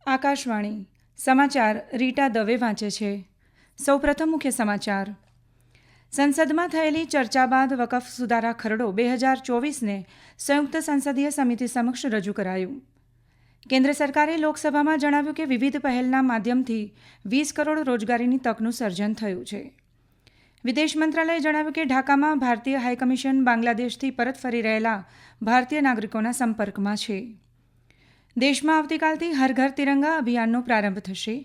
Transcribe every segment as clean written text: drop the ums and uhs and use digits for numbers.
આકાશવાણી સમાચાર રીટા દવે વાંચે છે. સૌપ્રથમ મુખ્ય સમાચાર. સંસદમાં થયેલી ચર્ચા બાદ વકફ સુધારા ખરડો 2024ને સંયુક્ત સંસદીય સમિતિ સમક્ષ રજૂ કરાયું. કેન્દ્ર સરકારે લોકસભામાં જણાવ્યું કે વિવિધ પહેલના માધ્યમથી 20 કરોડ રોજગારીની તકનું સર્જન થયું છે. વિદેશ મંત્રાલયે જણાવ્યું કે ઢાકામાં ભારતીય હાઈકમિશન બાંગ્લાદેશથી પરત ફરી રહેલા ભારતીય નાગરિકોના સંપર્કમાં છે. દેશમાં આવતીકાલથી હર ઘર તિરંગા અભિયાનનો પ્રારંભ થશે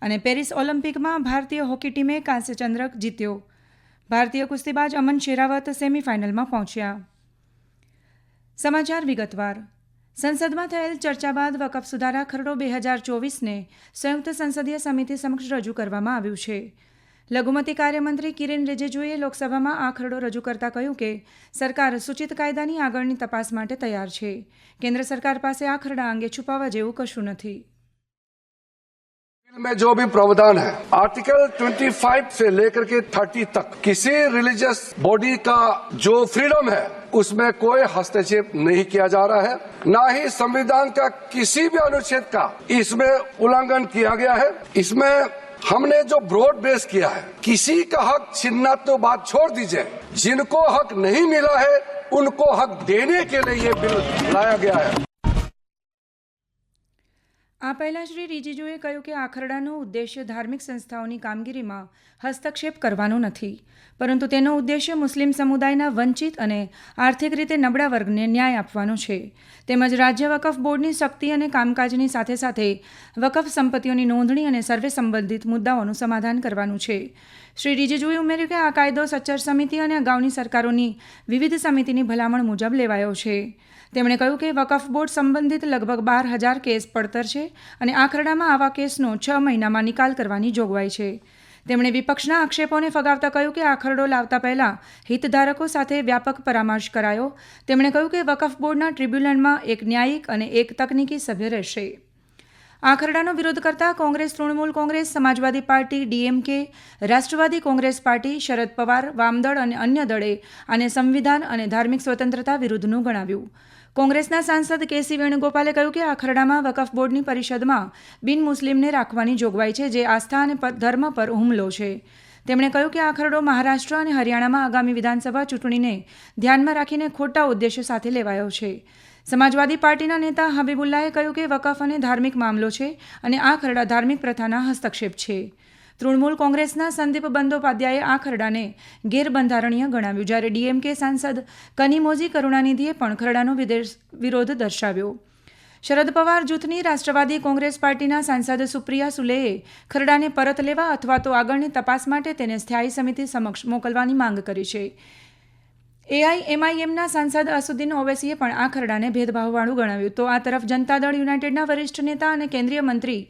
અને પેરિસ ઓલિમ્પિકમાં ભારતીય હોકી ટીમે કાંસ્ય ચંદ્રક જીત્યો. ભારતીય કુસ્તીબાજ અમન શેરાવત સેમીફાઇનલમાં પહોંચ્યા. સમાચાર વિગતવાર. સંસદમાં થયેલ ચર્ચા બાદ વકફ સુધારા ખરડો 2024ને સંયુક્ત સંસદીય સમિતિ સમક્ષ રજૂ કરવામાં આવ્યું છે. લઘુમતી કાર્યમંત્રી કિરેન રિજિજુએ લોકસભામાં આ ખરડો રજૂ કરતા કહ્યું કે સરકાર સૂચિત કાયદાની આગળની તપાસ માટે તૈયાર છે. કેન્દ્ર સરકાર પાસે આ ખરડા અંગે છુપાવવા જેવું કશું નથી. में जो भी प्रावधान है आर्टिकल 25 से लेकर के 30 तक किसी रिलीजियस बॉडी का जो फ्रीडम है उसमें कोई हस्तक्षेप नहीं किया जा रहा है, ना ही संविधान का किसी भी अनुच्छेद का इसमें उल्लंघन किया गया है. इसमें हमने जो ब्रॉड बेस किया है, किसी का हक छीनना तो बात छोड़ दीजिए, जिनको हक नहीं मिला है उनको हक देने के लिए ये बिल लाया गया है. આ પહેલાં શ્રી રિજિજુએ કહ્યું કે આ ખરડાનો ઉદ્દેશ્ય ધાર્મિક સંસ્થાઓની કામગીરીમાં હસ્તક્ષેપ કરવાનો નથી, પરંતુ તેનો ઉદ્દેશ્ય મુસ્લિમ સમુદાયના વંચિત અને આર્થિક રીતે નબળા વર્ગને ન્યાય આપવાનો છે. તેમજ રાજ્ય વકફ બોર્ડની શક્તિ અને કામકાજની સાથે સાથે વકફ સંપત્તિઓની નોંધણી અને સર્વે સંબંધિત મુદ્દાઓનું સમાધાન કરવાનું છે. શ્રી રિજિજુએ ઉમેર્યું કે આ કાયદો સચ્ચર સમિતિ અને અગાઉની સરકારોની વિવિધ સમિતિની ભલામણ મુજબ લેવાયો છે. તેમણે કહ્યું કે વકફ બોર્ડ સંબંધિત લગભગ 12,000 કેસ પડતર છે અને આ ખરડામાં આવા કેસનો 6 મહિનામાં નિકાલ કરવાની જોગવાઈ છે. તેમણે વિપક્ષના આક્ષેપોને ફગાવતા કહ્યું કે આ ખરડો લાવતા પહેલા હિતધારકો સાથે વ્યાપક પરામર્શ કરાયો. તેમણે કહ્યું કે વકફ બોર્ડના ટ્રિબ્યુનલમાં એક ન્યાયિક અને એક તકનીકી સભ્ય રહેશે. આ ખરડાનો વિરોધ કરતા કોંગ્રેસ, તૃણમૂલ કોંગ્રેસ, સમાજવાદી પાર્ટી, DMK, રાષ્ટ્રવાદી કોંગ્રેસ પાર્ટી, શરદ પવાર, વામદળ અને અન્ય દળે આને સંવિધાન અને ધાર્મિક સ્વતંત્રતા વિરુદ્ધનું ગણાવ્યું. કોંગ્રેસના સાંસદ KC વેણુગોપાલે કહ્યું કે આ ખરડામાં વકફ બોર્ડની પરિષદમાં બિન મુસ્લિમને રાખવાની જોગવાઈ છે, જે આસ્થા અને ધર્મ પર હુમલો છે. તેમણે કહ્યું કે આ ખરડો મહારાષ્ટ્ર અને હરિયાણામાં આગામી વિધાનસભા ચૂંટણીને ધ્યાનમાં રાખીને ખોટા ઉદ્દેશ્ય સાથે લેવાયો છે. સમાજવાદી પાર્ટીના નેતા હબીબુલ્લાએ કહ્યું કે વકફ અને ધાર્મિક મામલો છે અને આ ખરડા ધાર્મિક પ્રથાના હસ્તક્ષેપ છે. તૃણમૂલ કોંગ્રેસના સંદીપ બંદોપાધ્યાયે આ ખરડાને ગેરબંધારણીય ગણાવ્યું, જ્યારે DMK સાંસદ કનિમોજી કરુણાનિધિએ પણ ખરડાનો વિરોધ દર્શાવ્યો. શરદ પવાર જૂથની રાષ્ટ્રવાદી કોંગ્રેસ પાર્ટીના સાંસદ સુપ્રિયા સુલેએ ખરડાને પરત લેવા અથવા તો આગળની તપાસ માટે તેને સ્થાયી સમિતિ સમક્ષ મોકલવાની માંગ કરી છે. AIMIMના સાંસદ અસુદ્દીન ઓવૈસીએ પણ આ ખરડાને ભેદભાવવાળું ગણાવ્યું. તો આ તરફ જનતા દળ યુનાઇટેડના વરિષ્ઠ નેતા અને કેન્દ્રીય મંત્રી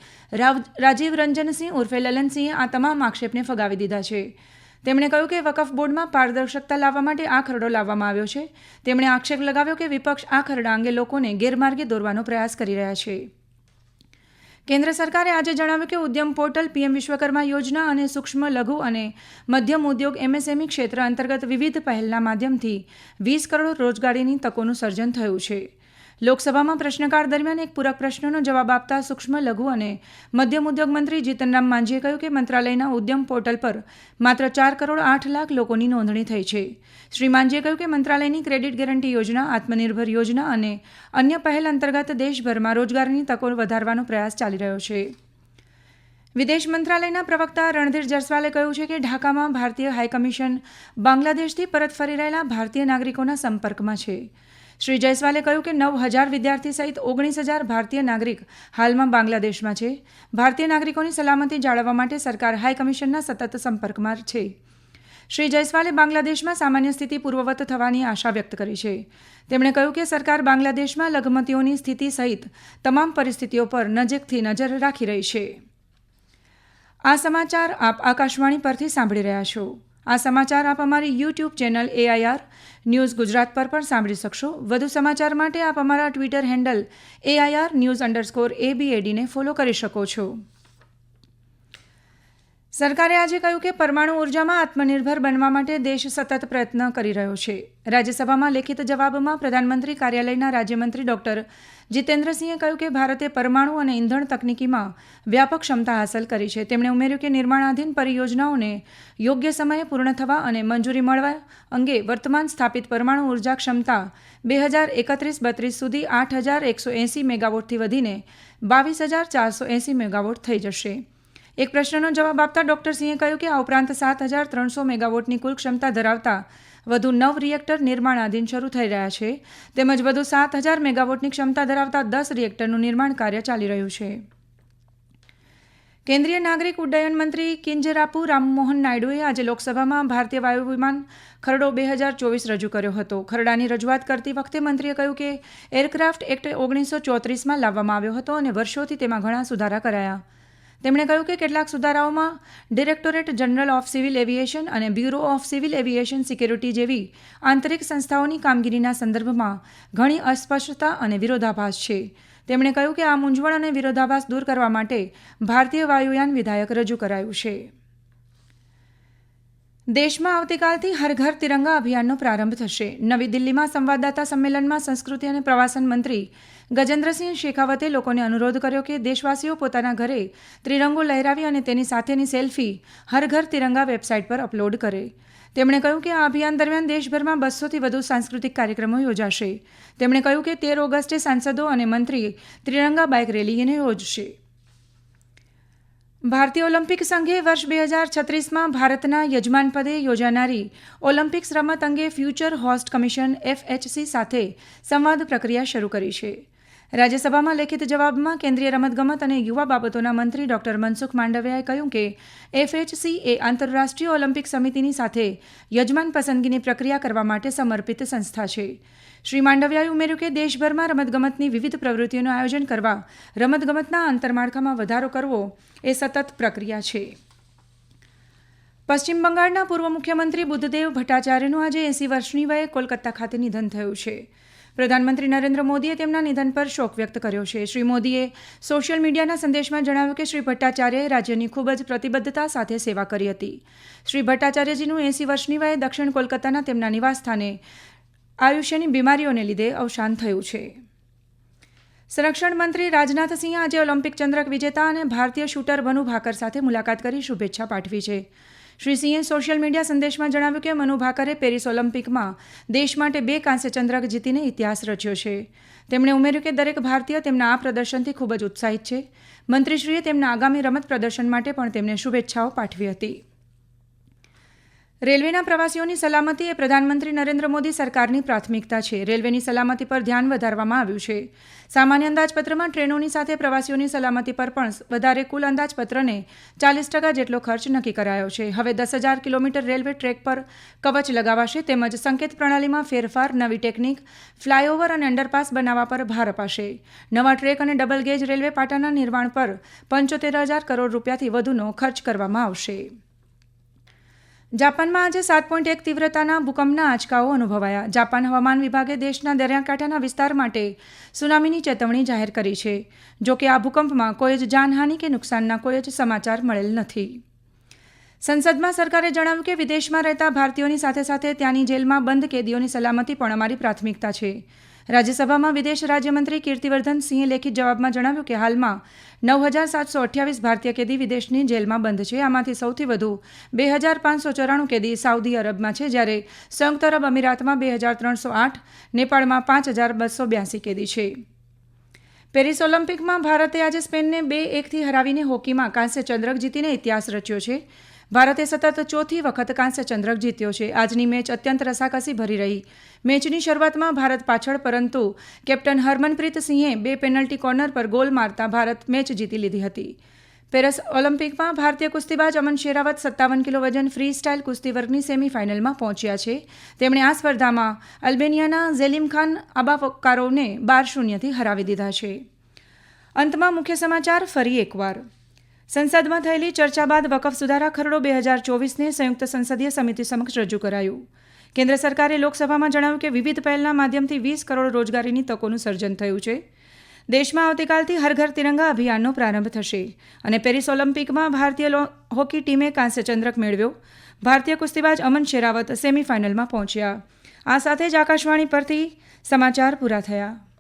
રાજીવ રંજનસિંહ ઉર્ફે લલનસિંહે આ તમામ આક્ષેપને ફગાવી દીધા છે. તેમણે કહ્યું કે વકફ બોર્ડમાં પારદર્શકતા લાવવા માટે આ ખરડો લાવવામાં આવ્યો છે. તેમણે આક્ષેપ લગાવ્યો કે વિપક્ષ આ ખરડા અંગે લોકોને ગેરમાર્ગે દોરવાનો પ્રયાસ કરી રહ્યા છે. કેન્દ્ર સરકારે આજે જણાવ્યું કે ઉદ્યમ પોર્ટલ, PM વિશ્વકર્મા યોજના અને સૂક્ષ્મ, લઘુ અને મધ્યમ ઉદ્યોગ MSME ક્ષેત્ર અંતર્ગત વિવિધ પહેલના માધ્યમથી 20 કરોડ રોજગારીની તકોનું સર્જન થયું છે. લોકસભામાં પ્રશ્નકાળ દરમિયાન એક પૂરક પ્રશ્નનો જવાબ આપતા સૂક્ષ્મ, લઘુ અને મધ્યમ ઉદ્યોગ મંત્રી જીતનરામ માંઝીએ કહ્યું કે મંત્રાલયના ઉદ્યમ પોર્ટલ પર માત્ર 4 કરોડ 8 લાખ લોકોની નોંધણી થઈ છે. શ્રી માંઝીએ કહ્યું કે મંત્રાલયની ક્રેડિટ ગેરંટી યોજના, આત્મનિર્ભર યોજના અને અન્ય પહેલ અંતર્ગત દેશભરમાં રોજગારની તકો વધારવાનો પ્રયાસ ચાલી રહ્યો છે. વિદેશ મંત્રાલયના પ્રવક્તા રણધીર જરસ્વાલે કહ્યું છે કે ઢાકામાં ભારતીય હાઈકમિશન બાંગ્લાદેશથી પરત ફરી રહેલા ભારતીય નાગરિકોના સંપર્કમાં છે. શ્રી જયસ્વાલે કહ્યું કે 9,000 વિદ્યાર્થી સહિત 19,000 ભારતીય નાગરિક હાલમાં બાંગ્લાદેશમાં છે. ભારતીય નાગરિકોની સલામતી જાળવવા માટે સરકાર હાઈકમિશનના સતત સંપર્કમાં છે. શ્રી જયસ્વાલે બાંગ્લાદેશમાં સામાન્ય સ્થિતિ પૂર્વવત થવાની આશા વ્યક્ત કરી છે. તેમણે કહ્યું કે સરકાર બાંગ્લાદેશમાં લઘુમતીઓની સ્થિતિ સહિત તમામ પરિસ્થિતિઓ પર નજીકથી નજર રાખી રહી છે. આ સમાચાર આપ આકાશવાણી પરથી સાંભળી રહ્યા છો. આ સમાચાર આપ અમારી YouTube channel AIR news Gujarat પર પણ સાંભળી શકશો. વધુ સમાચાર માટે આપ અમારા ટ્વિટર હેન્ડલ AIR news_ABAD ને ફોલો કરી શકો છો. સરકારે આજે કહ્યું કે પરમાણુ ઉર્જામાં આત્મનિર્ભર બનવા માટે દેશ સતત પ્રયત્ન કરી રહ્યો છે. રાજ્યસભામાં લેખિત જવાબમાં પ્રધાનમંત્રી કાર્યાલયના રાજ્યમંત્રી ડોક્ટર જીતેન્દ્રસિંહે કહ્યું કે ભારતે પરમાણુ અને ઇંધણ તકનીકીમાં વ્યાપક ક્ષમતા હાંસલ કરી છે. તેમણે ઉમેર્યું કે નિર્માણાધીન પરિયોજનાઓને યોગ્ય સમયે પૂર્ણ થવા અને મંજૂરી મળવા અંગે વર્તમાન સ્થાપિત પરમાણુ ઉર્જા ક્ષમતા 2031-32 સુધી 8,180 મેગાવોટથી વધીને 22,480 મેગાવોટ થઈ જશે. એક પ્રશ્નનો જવાબ આપતા ડોક્ટર સિંહે કહ્યું કે આ ઉપરાંત 7,300 મેગાવોટની કુલ ક્ષમતા ધરાવતા વધુ 9 રિએક્ટર નિર્માણાધીન શરૂ થઈ રહ્યા છે, તેમજ વધુ 7,000 મેગાવોટની ક્ષમતા ધરાવતા 10 રિએક્ટરનું નિર્માણ કાર્ય ચાલી રહ્યું છે. કેન્દ્રીય નાગરિક ઉડ્ડયન મંત્રી કિંજરાપુ રામમોહન નાયડુએ આજે લોકસભામાં ભારતીય વાયુ વિમાન ખરડો 2024 રજૂ કર્યો હતો. ખરડાની રજૂઆત કરતી વખતે મંત્રીએ કહ્યું કે એરક્રાફ્ટ એક્ટ 1934માં લાવવામાં આવ્યો હતો અને વર્ષોથી તેમાં ઘણા સુધારા કરાયા. તેમણે કહ્યું કે કેટલાક સુધારાઓમાં Directorate General of Civil Aviation અને Bureau of Civil Aviation Security જેવી આંતરિક સંસ્થાઓની કામગીરીના સંદર્ભમાં ઘણી અસ્પષ્ટતા અને વિરોધાભાસ છે. તેમણે કહ્યું કે આ મૂંઝવણ અને વિરોધાભાસ દૂર કરવા માટે ભારતીય વાયુયાન વિધેયક રજૂ કરાયું છે. દેશમાં આવતીકાલથી હર ઘર તિરંગા અભિયાનનો પ્રારંભ થશે. નવી દિલ્હીમાં સંવાદદાતા સંમેલનમાં સંસ્કૃતિ અને પ્રવાસન મંત્રી ગજેન્દ્રસિંહ શેખાવતે લોકોને અનુરોધ કર્યો કે દેશવાસીઓ પોતાના ઘરે ત્રિરંગો લહેરાવી અને તેની સાથેની સેલ્ફી હર ઘર તિરંગા વેબસાઇટ પર અપલોડ કરે. તેમણે કહ્યું કે આ અભિયાન દરમિયાન દેશભરમાં 200થી વધુ સાંસ્કૃતિક કાર્યક્રમો યોજાશે. તેમણે કહ્યું કે 13 ઓગસ્ટે સાંસદો અને મંત્રી ત્રિરંગા બાઇક રેલીને યોજશે. ભારતીય ઓલિમ્પિક સંઘે વર્ષ 2036માં ભારતના યજમાનપદે યોજાનારી ઓલિમ્પિક્સ રમત અંગે ફ્યુચર હોસ્ટ કમિશન FHC સાથે સંવાદ પ્રક્રિયા શરૂ કરી છે. રાજ્યસભામાં લેખિત જવાબમાં કેન્દ્રીય રમતગમત અને યુવા બાબતોના મંત્રી ડોક્ટર મનસુખ માંડવિયાએ કહ્યું કે FHC એ આંતરરાષ્ટ્રીય ઓલિમ્પિક સમિતિની સાથે યજમાન પસંદગીની પ્રક્રિયા કરવા માટે સમર્પિત સંસ્થા છે. શ્રી માંડવિયાએ ઉમેર્યું કે દેશભરમાં રમતગમતની વિવિધ પ્રવૃત્તિઓનું આયોજન કરવા રમતગમતના આંતરમાળખામાં વધારો કરવો એ સતત પ્રક્રિયા છે. પશ્ચિમ બંગાળના પૂર્વ મુખ્યમંત્રી બુદ્ધદેવ ભટ્ટાચાર્યનું આજે 80 વર્ષની વયે કોલકાતા ખાતે નિધન થયું છે. પ્રધાનમંત્રી નરેન્દ્ર મોદીએ તેમના નિધન પર શોક વ્યક્ત કર્યો છે. શ્રી મોદીએ સોશિયલ મીડિયાના સંદેશમાં જણાવ્યું કે શ્રી ભટ્ટાચાર્યએ રાજ્યની ખૂબ જ પ્રતિબદ્ધતા સાથે સેવા કરી હતી. શ્રી ભટ્ટાચાર્યજીનું 80 વર્ષની વયે દક્ષિણ કોલકાતાના તેમના નિવાસસ્થાને આયુષ્યની બીમારીઓને લીધે અવસાન થયું છે. સંરક્ષણ મંત્રી રાજનાથસિંહે આજે ઓલિમ્પિક ચંદ્રક વિજેતા અને ભારતીય શૂટર મનુ ભાકર સાથે મુલાકાત કરી શુભેચ્છા પાઠવી છે. શ્રી સિંહે સોશિયલ મીડિયા સંદેશમાં જણાવ્યું કે મનુ ભાકરે પેરિસ ઓલિમ્પિકમાં દેશ માટે 2 કાંસ્ય ચંદ્રક જીતીને ઇતિહાસ રચ્યો છે. તેમણે ઉમેર્યું કે દરેક ભારતીય તેમના આ પ્રદર્શનથી ખૂબ જ ઉત્સાહિત છે. મંત્રીશ્રીએ તેમના આગામી રમત પ્રદર્શન માટે પણ તેમને શુભેચ્છાઓ પાઠવી હતી. રેલવેના પ્રવાસીઓની સલામતી એ પ્રધાનમંત્રી નરેન્દ્ર મોદી સરકારની પ્રાથમિકતા છે. રેલવેની સલામતી પર ધ્યાન વધારવામાં આવ્યું છે. સામાન્ય અંદાજપત્રમાં ટ્રેનોની સાથે પ્રવાસીઓની સલામતી પર પણ વધારે કુલ અંદાજપત્રને 40% જેટલો ખર્ચ નક્કી કરાયો છે. હવે 10,000 કિલોમીટર રેલવે ટ્રેક પર કવચ લગાવાશે તેમજ સંકેત પ્રણાલીમાં ફેરફાર, નવી ટેકનિક, ફ્લાયઓવર અને અંડરપાસ બનાવવા પર ભાર અપાશે. નવા ટ્રેક અને ડબલ ગેજ રેલવે પાટાના નિર્માણ પર 75,000 કરોડ રૂપિયાથી વધુનો ખર્ચ કરવામાં આવશે. જાપાનમાં આજે 7.1 તીવ્રતાના ભૂકંપના આંચકાઓ અનુભવાયા. જાપાન હવામાન વિભાગે દેશના દરિયાકાંઠાના વિસ્તાર માટે સુનામીની ચેતવણી જાહેર કરી છે. જોકે આ ભૂકંપમાં કોઈ જ જાનહાનિ કે નુકસાનના કોઈ જ સમાચાર મળેલ નથી. સંસદમાં સરકારે જણાવ્યું કે વિદેશમાં રહેતા ભારતીયોની સાથે સાથે ત્યાંની જેલમાં બંધ કેદીઓની સલામતી પણ અમારી પ્રાથમિકતા છે. રાજ્યસભામાં વિદેશ રાજ્યમંત્રી કીર્તિવર્ધન સિંહે લેખિત જવાબમાં જણાવ્યું કે હાલમાં 9,728 ભારતીય કેદી વિદેશની જેલમાં બંધ છે. આમાંથી સૌથી વધુ 2,594 કેદી સાઉદી અરબમાં છે, જ્યારે સંયુક્ત અરબ અમીરાતમાં 2,308, નેપાળમાં 5,282 કેદી છે. પેરિસ ઓલિમ્પિકમાં ભારતે આજે સ્પેનને 2-1થી હરાવીને હોકીમાં કાંસ્ય ચંદ્રક જીતીને ઇતિહાસ રચ્યો છે. ભારતે સતત 4થી વખત કાંસ્ય ચંદ્રક જીત્યો છે. આજની મેચ અત્યંત રસાકસી ભરી રહી. મેચની શરૂઆતમાં ભારત પાછળ, પરંતુ કેપ્ટન હરમનપ્રીત સિંહે 2 પેનલ્ટી કોર્નર પર ગોલ મારતા ભારત મેચ જીતી લીધી હતી. પેરિસ ઓલિમ્પિકમાં ભારતીય કુસ્તીબાજ અમન શેરાવત 57 કિલો વજન ફ્રી સ્ટાઇલ કુસ્તી વર્ગની સેમીફાઇનલમાં પહોંચ્યા છે. તેમણે આ સ્પર્ધામાં અલ્બેનિયાના ઝેલિમખાન અબાકારોવને 12-0થી હરાવી દીધા છે. અંતમાં મુખ્ય સમાચાર ફરી એકવાર. સંસદમાં થયેલી ચર્ચા બાદ વકફ સુધારા ખરડો 2024ને સંયુક્ત સંસદીય સમિતિ સમક્ષ રજૂ કરાયું. કેન્દ્ર સરકારે લોકસભામાં જણાવ્યું કે વિવિધ પહેલના માધ્યમથી 20 કરોડ રોજગારીની તકોનું સર્જન થયું છે. દેશમાં આવતીકાલથી હર ઘર તિરંગા અભિયાનનો પ્રારંભ થશે અને પેરિસ ઓલિમ્પિકમાં ભારતીય હોકી ટીમે કાંસ્ય ચંદ્રક મેળવ્યો. ભારતીય કુસ્તીબાજ અમન શેરાવત સેમીફાઇનલમાં પહોંચ્યા. આ સાથે જ આકાશવાણી પરથી સમાચાર પૂરા થયા.